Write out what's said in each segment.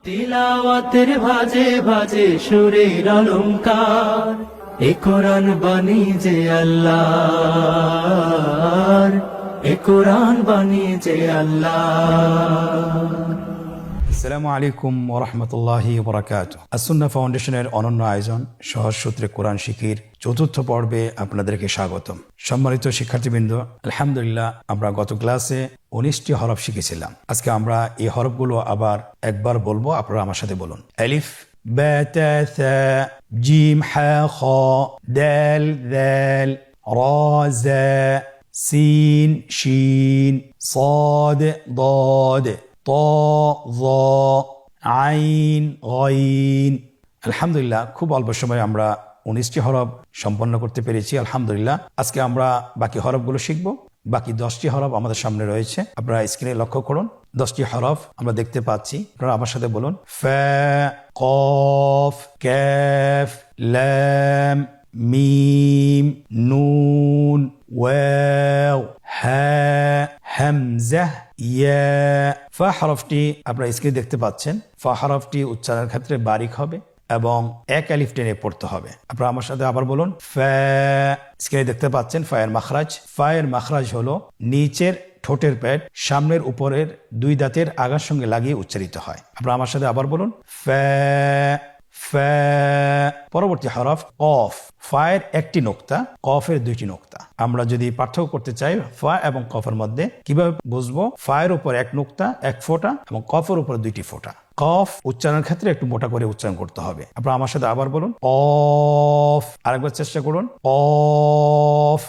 তিলাওয়াতের ভাজে ভাজে সুরের অলংকার, এ কোরআন বাণী যে আল্লাহর, এ কোরআন বাণী যে আল্লাহর। আসসালামু আলাইকুম ওয়া রাহমাতুল্লাহি ওয়া বারাকাতুহু। আস-সুন্নাহ ফাউন্ডেশনের অনন্য আয়োজন সহজ সূত্রে কোরআন শিখির চতুর্থ পর্বে আপনাদেরকে স্বাগতম। সম্মানিত শিক্ষার্থীবৃন্দ, আলহামদুলিল্লাহ আমরা গত ক্লাসে 19টি হরফ শিখেছিলাম। আজকে আমরা এই হরফগুলো আবার একবার বলবো, আপনারা আমার সাথে বলুন। আলিফ বা তা সা জিম হা খ দাল যাল রা জা সিন শিন صاد ضاد ظ আইন গইন। আলহামদুলিল্লাহ খুব অল্প সময়ে আমরা 19টি হরফ সম্পন্ন করতে পেরেছি আলহামদুলিল্লাহ। আজকে আমরা বাকি হরফগুলো শিখব। বাকি 10টি হরফ আমাদের সামনে রয়েছে, আপনারা স্ক্রিনে লক্ষ্য করুন। 10টি হরফ আমরা দেখতে পাচ্ছি, আপনারা আমার সাথে বলুন। ফা কফ কাফ লাম মিম নুন ওয়াও হা হামজা ইয়া। ফা হরফটি আপনারা স্ক্রিনে দেখতে পাচ্ছেন। ফা হরফটি উচ্চারণের ক্ষেত্রে বারিক হবে এবং এক আলিফ টেনে পড়তে হবে। আপনারা আমার সাথে আবার বলুন। ফা, স্ক্রিনে দেখতে পাচ্ছেন ফায়ের মাখরাজ। ফায়ের মাখরাজ হলো নিচের ঠোঁটের প্যাড সামনের উপরের দুই দাঁতের আগার সঙ্গে লাগিয়ে উচ্চারিত হয়। আপনারা আমার সাথে আবার বলুন। ফা ফা। পরবর্তী হরফ কফ। ফায়ের একটি নোক্তা, কফের দুইটি নোক্তা। আমরা যদি পার্থক্য করতে চাই ফা এবং কফের মধ্যে, কিভাবে বুঝবো? ফায়ের উপর এক নোক্তা এক ফোঁটা এবং কফের উপর দুইটি ফোঁটা। কফ উচ্চারণের ক্ষেত্রে একটু মোটা করে উচ্চারণ করতে হবে। আপনারা আমার সাথে আবার বলুন। কফ। আরেকবার চেষ্টা করুন। কফ।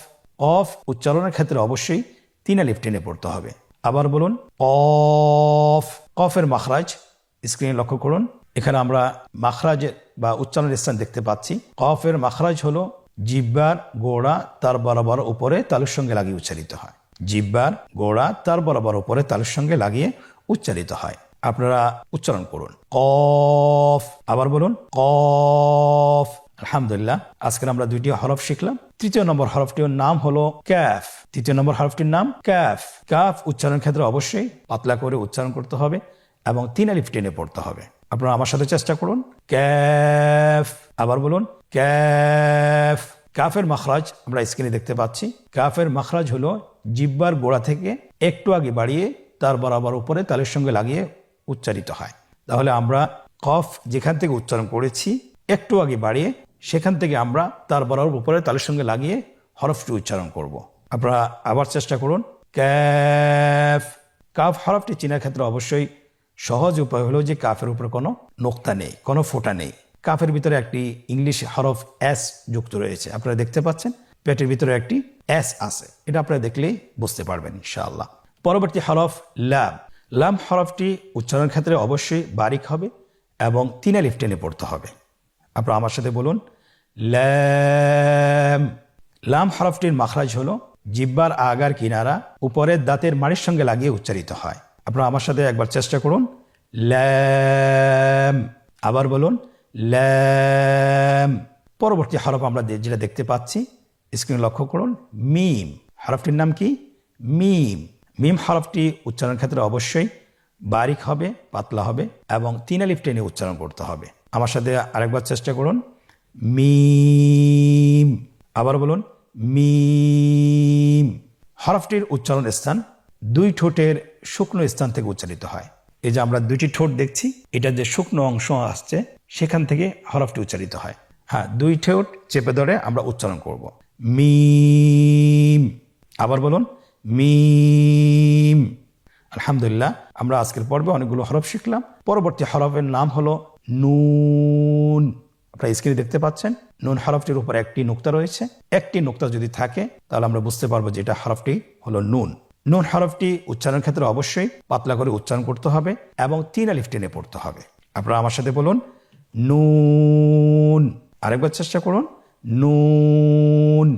কফ উচ্চারণের ক্ষেত্রে অবশ্যই 3 আলিফ টেনে পড়তে হবে। আবার বলুন কফ। কফের মাখরাজ স্ক্রিনে লক্ষ্য করুন। এখানে আমরা মাখরাজের বা উচ্চারণের স্থান দেখতে পাচ্ছি। কফের মাখরাজ হলো জিহ্বার গোড়া তার বরাবর উপরে তালুর সঙ্গে লাগিয়ে উচ্চারিত হয়। জিহ্বার গোড়া তার বরাবর উপরে তালুর সঙ্গে লাগিয়ে উচ্চারিত হয়। আপনারা উচ্চারণ করুন কফ। আবার বলুন কফ। আলহামদুলিল্লাহ আজকে আমরা 2টি হরফ শিখলাম। তৃতীয় নম্বর হরফটির নাম হলো কাফ। তৃতীয় নম্বর হরফটির নাম কাফ। কাফ উচ্চারণের ক্ষেত্রে অবশ্যই পাতলা করে উচ্চারণ করতে হবে এবং 3 আলিফ টেনে পড়তে হবে। আপনারা আমার সাথে চেষ্টা করুন। কাফ। আবার বলুন কাফ। কাফের মাখরাজ আমরা স্ক্রিনে দেখতে পাচ্ছি। কাফের মাখরাজ হলো জিহ্বার গোড়া থেকে একটু আগে বাড়িয়ে তার বরাবর উপরে তালের সঙ্গে লাগিয়ে উচ্চারিত হয়। তাহলে আমরা কফ যেখান থেকে উচ্চারণ করেছি একটু আগে বাড়িয়ে সেখান থেকে আমরা তার বরাবর উপরে তালের সঙ্গে লাগিয়ে হরফটি উচ্চারণ করব। আপনারা আবার চেষ্টা করুন। কাফ। কাফ হরফটি চেনার ক্ষেত্রে অবশ্যই সহজ উপায় হলো যে কাফের উপরে কোনো নোক্তা নেই, কোনো ফোঁটা নেই। কাফের ভিতরে একটি ইংলিশ হরফ এস যুক্ত রয়েছে, আপনারা দেখতে পাচ্ছেন। পেটের ভিতরে একটি এস আছে, এটা আপনারা দেখলেই বুঝতে পারবেন ইনশাআল্লাহ। পরবর্তী হরফ লাম। লাম হরফটি উচ্চারণের ক্ষেত্রে অবশ্যই বারিক হবে এবং 3 আলিফ টেনে পড়তে হবে। আপনারা আমার সাথে বলুন লাম। লাম হরফটির মাখরাজ হলো জিহ্বার আগার কিনারা উপরের দাঁতের মাড়ির সঙ্গে লাগিয়ে উচ্চারিত হয়। আপনারা আমার সাথে একবার চেষ্টা করুন লাম। আবার বলুন লাম। পরবর্তী হরফ আমরা যেটা দেখতে পাচ্ছি স্ক্রিনে লক্ষ্য করুন। মিম। হরফটির নাম কি? মিম। মিম হরফটি উচ্চারণের ক্ষেত্রে অবশ্যই বারিক হবে, পাতলা হবে এবং 3 আলিফ টেনে উচ্চারণ করতে হবে। আমার সাথে আরেকবার চেষ্টা করুন। মিম। আবার বলুন মিম। হরফটির উচ্চারণ স্থান 2 ঠোঁটের শুকনো স্থান থেকে উচ্চারিত হয়। এই যে আমরা 2টি ঠোঁট দেখছি, এটা যে শুকনো অংশ আসছে সেখান থেকে হরফটি উচ্চারিত হয়। হ্যাঁ, 2 ঠোঁট চেপে ধরে আমরা উচ্চারণ করব মিম। আবার বলুন মিম। আলহামদুলিল্লাহ আমরা আজকের পর্বে অনেকগুলো হরফ শিখলাম। পরবর্তী হরফের নাম হলো নুন। আপনারা স্ক্রিনে দেখতে পাচ্ছেন নুন হরফটির উপর একটি নোক্তা রয়েছে। একটি নোক্তা যদি থাকে তাহলে আমরা বুঝতে পারবো যে এটা হরফটি হলো নুন। নুন হরফটি উচ্চারণের ক্ষেত্রে অবশ্যই পাতলা করে উচ্চারণ করতে হবে এবং 3 আলিফ টেনে পড়তে হবে। আপনারা আমার সাথে বলুন নুন। আরেকবার চেষ্টা করুন নুন।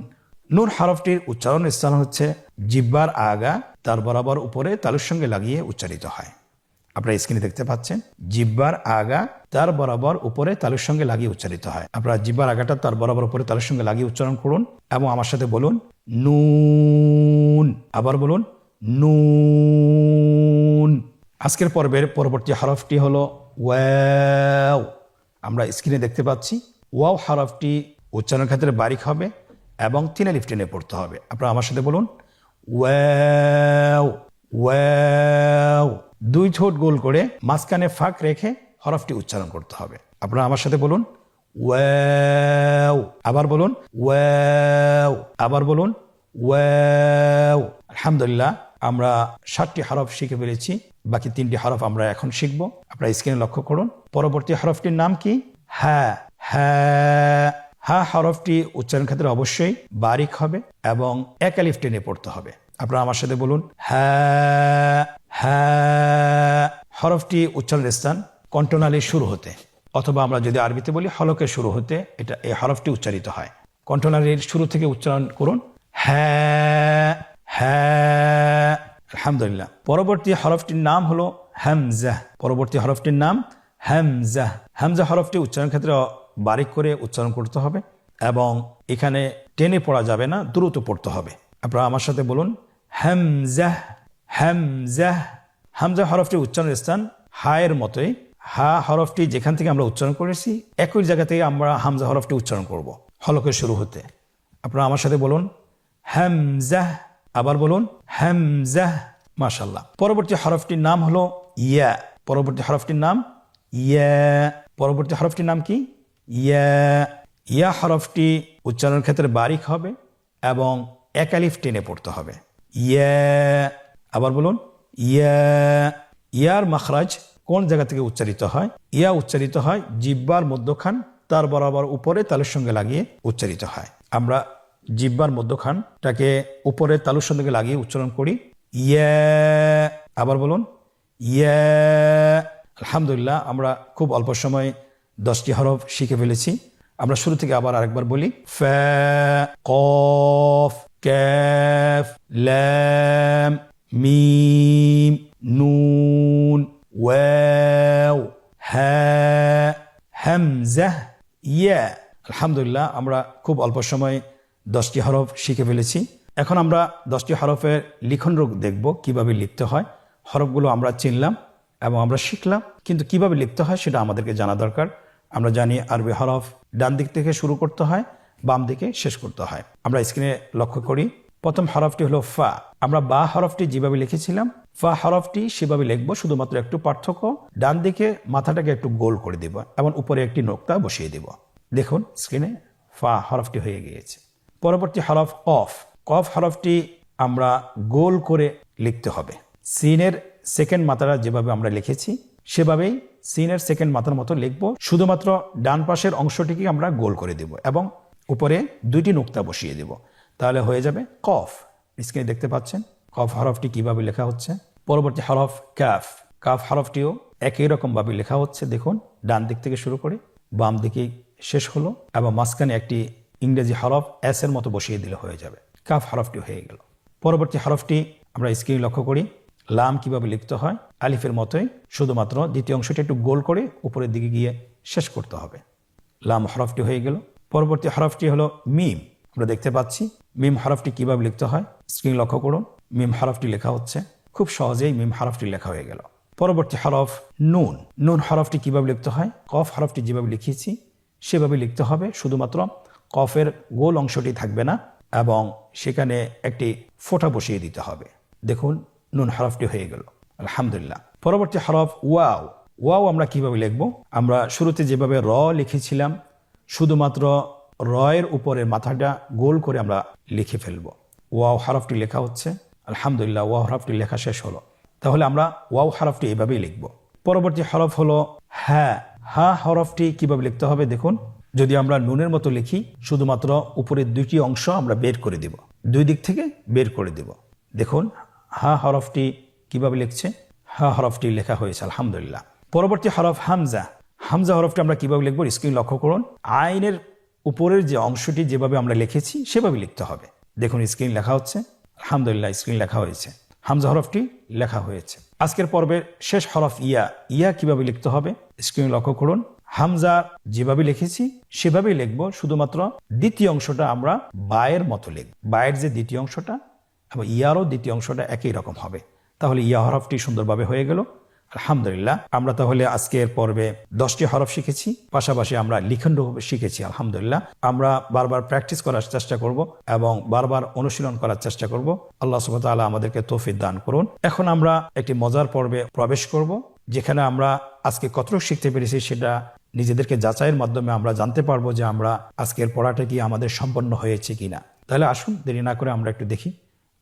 নুন হরফটির উচ্চারণ স্থান হচ্ছে জিহ্বার আগা তার বরাবর উপরে তালুর সঙ্গে লাগিয়ে উচ্চারিত হয়। আপনারা স্ক্রিনে দেখতে পাচ্ছেন জিহ্বার আগা তার বরাবর উপরে তালুর সঙ্গে লাগিয়ে উচ্চারিত হয়। আপনারা জিহ্বার আগাটা তার বরাবর উপরে তালুর সঙ্গে লাগিয়ে উচ্চারণ করুন এবং আমার সাথে বলুন নুন। আবার বলুন নুন। আজকের পর্বের পরবর্তী হরফটি হলো ওয়াও। আমরা স্ক্রিনে দেখতে পাচ্ছি ওয়াও হরফটি উচ্চারণের ক্ষেত্রে বারিক হবে এবং 3 আলিফ টেনে পড়তে হবে। আপনারা আমার সাথে বলুন ওয়াও ওয়াও। 2 ঠোঁট গোল করে মাঝখানে ফাঁক রেখে হরফটি উচ্চারণ করতে হবে। আপনারা আমার সাথে বলুন ওয়াও। আবার বলুন ওয়াও। আবার বলুন ওয়াও। আলহামদুলিল্লাহ, আমরা 7টি হরফ শিখে ফেলেছি। বাকি 3টি হরফ আমরা এখন শিখব। আপনারা স্ক্রিনে লক্ষ্য করুন। পরবর্তী হরফটির নাম কি? হ্যাঁ। হ্যাঁ। হ্যাঁ হরফটি উচ্চারণ ক্ষেত্রে অবশ্যই বারিক হবে এবং 1 আলিফ টেনে পড়তে হবে। আপনারা আমার সাথে বলুন হ্যাঁ। হ্যাঁ হরফটি উচ্চারণের স্থান কণ্ঠনালীর শুরু হতে, অথবা আমরা যদি আরবিতে বলি হলকের শুরু হতে এই হরফটি উচ্চারিত হয়। কণ্ঠনালীর শুরু থেকে উচ্চারণ করুন হ্যাঁ। হ্যাঁ। আলহামদুলিল্লাহ। পরবর্তী হরফটির নাম হলো হামজা। পরবর্তী হরফটির নাম হামজা। হামজা হরফটি উচ্চারণ ক্ষেত্রে বারিক করে উচ্চারণ করতে হবে এবং এখানে টেনে পড়া যাবে না, দ্রুত পড়তে হবে। আপনারা আমার সাথে বলুন হামজা। হামজা। হামজা হরফটি উচ্চারণের স্থান হায়ের মতোই। হা হরফটি যেখান থেকে আমরা উচ্চারণ করেছি একই জায়গা থেকে আমরা হামজা হরফটি উচ্চারণ করব হলকের শুরু হতে। আপনারা আমার সাথে বলুন হামজা। আবার বলুন হামজা। মাশাআল্লাহ। পরবর্তী হরফটির নাম হলো ইয়া। পরবর্তী হরফটির নাম ইয়া। পরবর্তী হরফটির নাম কি? ইয়া। ইয়া হরফটি উচ্চারণের ক্ষেত্রে বারিক হবে এবং 1 আলিফ টেনে পড়তে হবে। ইয়া। আবার বলুন ইয়া। ইয়ার মাখরাজ কোন জায়গা থেকে উচ্চারিত হয়? ইয়া উচ্চারিত হয় জিহ্বার মধ্যখান তার বরাবর উপরে তালুর সঙ্গে লাগিয়ে উচ্চারিত হয়। আমরা জিহ্বার মধ্যখানটাকে উপরে তালুর সঙ্গে লাগিয়ে উচ্চারণ করি ইয়া। আবার বলুন ইয়া। আলহামদুলিল্লাহ, আমরা খুব অল্প সময়ে 10টি হরফ শিখে ফেলেছি। আমরা শুরু থেকে আবার আরেকবার বলি ফা, কফ, কাফ, লাম, মিম, নুন, ওয়াও, হা, হামজা, ইয়া। আলহামদুলিল্লাহ, আমরা খুব অল্প সময়ে 10টি হরফ শিখে ফেলেছি। এখন আমরা 10টি হরফের লিখন রূপ দেখব, কিভাবে লিখতে হয়। হরফগুলো আমরা চিনলাম এবং আমরা শিখলাম, কিন্তু কিভাবে লিখতে হয় সেটা আমাদেরকে জানা দরকার। আমরা জানি আরবি হরফ ডান দিক থেকে শুরু করতে হয়, বাম দিকে শেষ করতে হয়। আমরা স্ক্রিনে লক্ষ্য করি, প্রথম হরফটি হলো ফা। আমরা বা হরফটি যেভাবে লিখেছিলাম ফা হরফটি সেভাবে লিখব, শুধুমাত্র একটু পার্থক্য, ডান দিকে মাথাটাকে একটু গোল করে দেব এবং উপরে একটি নোক্তা বসিয়ে দেব। দেখুন স্ক্রিনে ফা হরফটি হয়ে গিয়েছে। পরবর্তী হরফ কফ। কফ হরফটি আমরা গোল করে লিখতে হবে। সিনের সেকেন্ড মাথাটা যেভাবে আমরা লিখেছি সেভাবেই সিনের সেকেন্ড মাথার মতো লিখব, শুধুমাত্র ডান পাশের অংশটিকে আমরা গোল করে দেব এবং উপরে 2টি নোক্তা বসিয়ে দেব, তাহলে হয়ে যাবে কফ। স্ক্রিনে দেখতে পাচ্ছেন কফ হরফটি কিভাবে লেখা হচ্ছে। পরবর্তী হরফ কাফ। কাফ হরফটিও একই রকম ভাবে লেখা হচ্ছে। দেখুন ডান দিক থেকে শুরু করে বাম দিকে শেষ হলো এবং মাঝখানে একটি ইংরেজি হরফ এস এর মতো বসিয়ে দিলে হয়ে যাবে, কাফ হরফটি হয়ে গেল। পরবর্তী হরফটি আমরা স্ক্রিনে লক্ষ্য করি, লাম কিভাবে লিখতে হয় আলিফের মতোই, শুধুমাত্র দ্বিতীয় অংশটি একটু গোল করে উপরের দিকে গিয়ে শেষ করতে হবে। লাম হরফটি হয়ে গেল। পরবর্তী হরফটি হলো মিম। আমরা দেখতে পাচ্ছি মিম হরফটি কিভাবে লিখতে হয়, স্ক্রিন লক্ষ্য করুন। মিম হরফটি লেখা হচ্ছে, খুব সহজেই মিম হরফটি লেখা হয়ে গেল। পরবর্তী হরফ নুন। নুন হরফটি কিভাবে লিখতে হয়, কফ হরফটি যেভাবে লিখেছি সেভাবে লিখতে হবে, শুধুমাত্র কফের গোল অংশটি থাকবে না এবং সেখানে একটি ফোঁটা বসিয়ে দিতে হবে। দেখুন নুন হরফটি হয়ে গেল। আলহামদুলিল্লাহ। পরবর্তী হরফ ওয়াও। ওয়াও আমরা কিভাবে লিখব? আমরা শুরুতে যেভাবে র লিখেছিলাম শুধুমাত্র রয়ের উপরে মাথাটা গোল করে আমরা লিখে ফেলব। ওয়াও হরফটি লেখা হচ্ছে। আলহামদুলিল্লাহ, ওয়াও হরফটি লেখা শেষ হলো। তাহলে আমরা ওয়াও হরফটি এভাবেই লিখব। পরবর্তী হরফ হলো হ্যাঁ। হা হরফটি কিভাবে লিখতে হবে দেখুন, যদি আমরা নুনের মতো লিখি শুধুমাত্র উপরের 2টি অংশ আমরা বের করে দেব, 2 দিক থেকে বের করে দেব। দেখুন হা হরফটি কিভাবে লিখছে, হা হরফটি লেখা হয়েছে। আলহামদুলিল্লাহ। পরবর্তী হরফ হামজা। হামজা হরফটি আমরা কিভাবে লিখব, স্ক্রিন লক্ষ্য করুন। আইনের উপরের যে অংশটি যেভাবে আমরা লিখেছি সেভাবে লিখতে হবে। দেখুন স্ক্রিন লেখা হচ্ছে। আলহামদুলিল্লাহ, স্ক্রিন লেখা হয়েছে, হামজা হরফটি লেখা হয়েছে। আজকের পর্বের শেষ হরফ ইয়া। ইয়া কিভাবে লিখতে হবে, স্ক্রিন লক্ষ্য করুন। হামজা যেভাবে লিখেছি সেভাবেই লিখব, শুধুমাত্র দ্বিতীয় অংশটা আমরা বায়ের মতো লিখব। বায়ের যে দ্বিতীয় অংশটা এবং ইয়ারও দ্বিতীয় অংশটা একই রকম হবে। তাহলে ইয়া হরফটি সুন্দরভাবে হয়ে গেল। আলহামদুলিল্লাহ, আমরা তাহলে আজকের পর্বে 10টি হরফ শিখেছি, পাশাপাশি আমরা লিখন শিখেছি। আলহামদুলিল্লাহ, আমরা বারবার প্র্যাকটিস করার চেষ্টা করব এবং বারবার অনুশীলন করার চেষ্টা করব। আল্লাহ সুবহানাহু ওয়া তাআলা আমাদেরকে তৌফিক দান করুন। এখন আমরা একটি মজার পর্বে প্রবেশ করব, যেখানে আমরা আজকে কতটুকু শিখতে পেরেছি সেটা নিজেদেরকে যাচাইয়ের মাধ্যমে আমরা জানতে পারবো যে আমরা আজকের পড়াটা কি আমাদের সম্পন্ন হয়েছে কিনা। তাহলে আসুন দেরি না করে আমরা একটু দেখি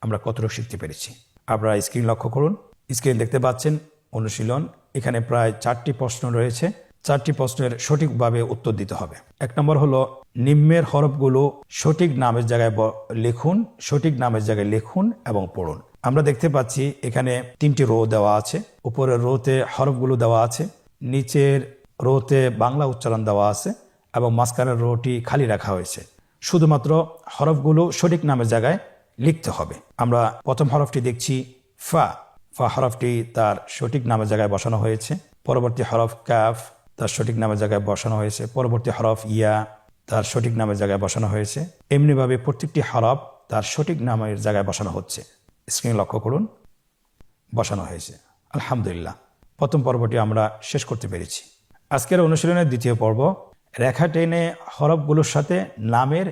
আমরা কতটুকু শিখতে পেরেছি। আপনারা স্ক্রিন লক্ষ্য করুন, স্ক্রিন দেখতে পাচ্ছেন অনুশীলন। এখানে প্রায় 4টি প্রশ্ন রয়েছে। 4টি প্রশ্নের সঠিকভাবে উত্তর দিতে হবে। 1 নম্বর হলো নিম্নের হরফগুলো সঠিক নামের জায়গায় লিখুন, সঠিক নামের জায়গায় লিখুন এবং পড়ুন। আমরা দেখতে পাচ্ছি এখানে 3টি রো দেওয়া আছে। উপরের রোতে হরফগুলো দেওয়া আছে, নিচের রোতে বাংলা উচ্চারণ দেওয়া আছে এবং মাঝখানের রোটি খালি রাখা হয়েছে। শুধুমাত্র হরফগুলো সঠিক নামের জায়গায় লিখতে হবে। আমরা প্রথম হরফটি দেখছি ফা। ফা হরফটি তার সঠিক নামের জায়গায় বসানো হয়েছে। পরবর্তী হরফ কাফ, তার সঠিক নামের জায়গায় বসানো হয়েছে। পরবর্তী হরফ ইয়া, তার সঠিক নামের জায়গায় বসানো হয়েছে। এমনিভাবে প্রত্যেকটি হরফ তার সঠিক নামের জায়গায় বসানো হচ্ছে। স্ক্রিন লক্ষ্য করুন, বসানো হয়েছে। আলহামদুলিল্লাহ, প্রথম পর্বটি আমরা শেষ করতে পেরেছি। আজকের অনুশীলনের দ্বিতীয় পর্ব, রেখা টেনে হরফগুলোর সাথে নামের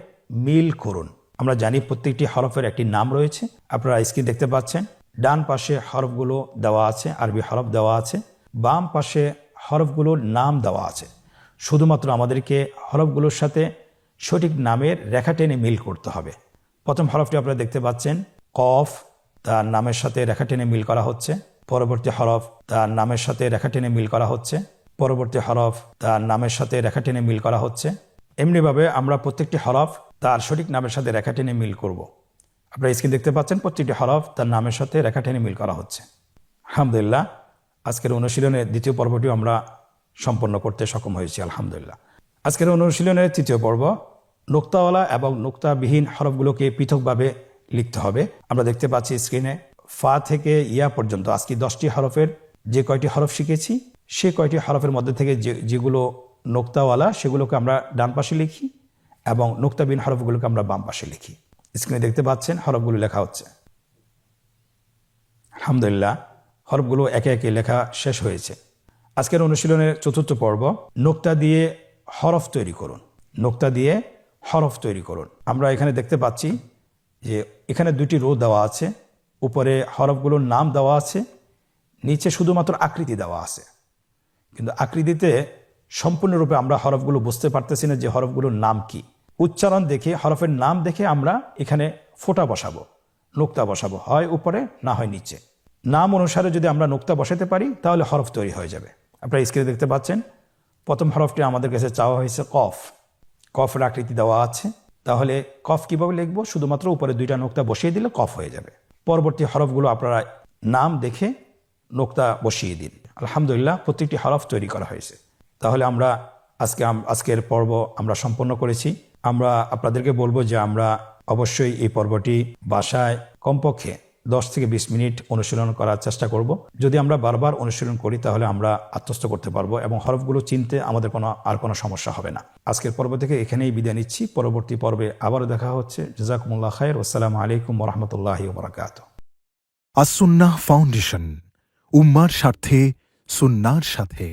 মিল করুন। আমরা জানি প্রত্যেকটি হরফের একটি নাম রয়েছে। আপনারা স্ক্রিন দেখতে পাচ্ছেন, ডান পাশে হরফগুলো দেওয়া আছে, আরবি হরফ দেওয়া আছে, বাম পাশে হরফগুলোর নাম দেওয়া আছে। শুধুমাত্র আমাদেরকে হরফগুলোর সাথে সঠিক নামের রেখা টেনে মিল করতে হবে। প্রথম হরফটি আপনারা দেখতে পাচ্ছেন কফ, তার নামের সাথে রেখা টেনে মিল করা হচ্ছে। পরবর্তী হরফ তার নামের সাথে রেখা টেনে মিল করা হচ্ছে। পরবর্তী হরফ তার নামের সাথে রেখা টেনে মিল করা হচ্ছে। এমনিভাবে আমরা প্রত্যেকটি হরফ তার সঠিক নামের সাথে রেখা টেনে মিল করব। আপনারা স্ক্রিন দেখতে পাচ্ছেন প্রত্যেকটি হরফ তার নামের সাথে রেখা টেনে মিল করা হচ্ছে। আলহামদুলিল্লাহ, আজকের অনুশীলনের দ্বিতীয় পর্বটিও আমরা সম্পন্ন করতে সক্ষম হয়েছি। আলহামদুলিল্লাহ, আজকের অনুশীলনের তৃতীয় পর্ব, নোক্তাওয়ালা এবং নোক্তাবিহীন হরফগুলোকে পৃথকভাবে লিখতে হবে। আমরা দেখতে পাচ্ছি স্ক্রিনে ফা থেকে ইয়া পর্যন্ত আজকে 10টি হরফের যে কয়টি হরফ শিখেছি, সে কয়টি হরফের মধ্যে থেকে যেগুলো নোক্তাওয়ালা সেগুলোকে আমরা ডান পাশে লিখি এবং নোক্তাবিহীন হরফগুলোকে আমরা বাম পাশে লিখি। স্ক্রিনে দেখতে পাচ্ছেন হরফগুলো লেখা হচ্ছে। আলহামদুলিল্লাহ, হরফগুলো একে একে লেখা শেষ হয়েছে। আজকের অনুশীলনের চতুর্থ পর্ব, নোক্তা দিয়ে হরফ তৈরি করুন। নোক্তা দিয়ে হরফ তৈরি করুন। আমরা এখানে দেখতে পাচ্ছি যে এখানে 2টি রো দেওয়া আছে, উপরে হরফগুলোর নাম দেওয়া আছে, নিচে শুধুমাত্র আকৃতি দেওয়া আছে। কিন্তু আকৃতিতে সম্পূর্ণরূপে আমরা হরফগুলো বুঝতে পারতেছি না যে হরফগুলোর নাম কি। উচ্চারণ দেখে, হরফের নাম দেখে আমরা এখানে ফোঁটা বসাবো, নোক্তা বসাবো, হয় উপরে না হয় নিচে। নাম অনুসারে যদি আমরা নোক্তা বসাতে পারি তাহলে হরফ তৈরি হয়ে যাবে। আপনারা স্ক্রিনে দেখতে পাচ্ছেন প্রথম হরফটি আমাদের কাছে চাওয়া হয়েছে কফ। কফের আকৃতি দেওয়া আছে, তাহলে কফ কিভাবে লিখবো? শুধুমাত্র উপরে 2টা নোক্তা বসিয়ে দিলে কফ হয়ে যাবে। পরবর্তী হরফগুলো আপনারা নাম দেখে নোক্তা বসিয়ে দিন। আলহামদুলিল্লাহ, প্রত্যেকটি হরফ তৈরি করা হয়েছে। তাহলে আমরা আজকের পর্ব আমরা সম্পন্ন করেছি। আমরা আপনাদেরকে বলবো যে আমরা অবশ্যই এই পর্বটি বাসায় কমপক্ষে 10 থেকে 20 মিনিট অনুশীলন করার চেষ্টা করব। যদি আমরা বারবার অনুশীলন করি তাহলে আমরা আত্মস্থ করতে পারবো এবং হরফগুলো চিনতে আমাদের কোনো সমস্যা হবে না। আজকের পর্ব থেকে এখানেই বিদায় নিচ্ছি। পরবর্তী পর্বে আবারও দেখা হচ্ছে। জাযাকুমুল্লাহ খায়র। আসসালামু আলাইকুম ওয়া রাহমাতুল্লাহি ওয়া বারাকাতুহু। আস-সুন্নাহ ফাউন্ডেশন, উম্মার স্বার্থে সুন্নাহর সাথে।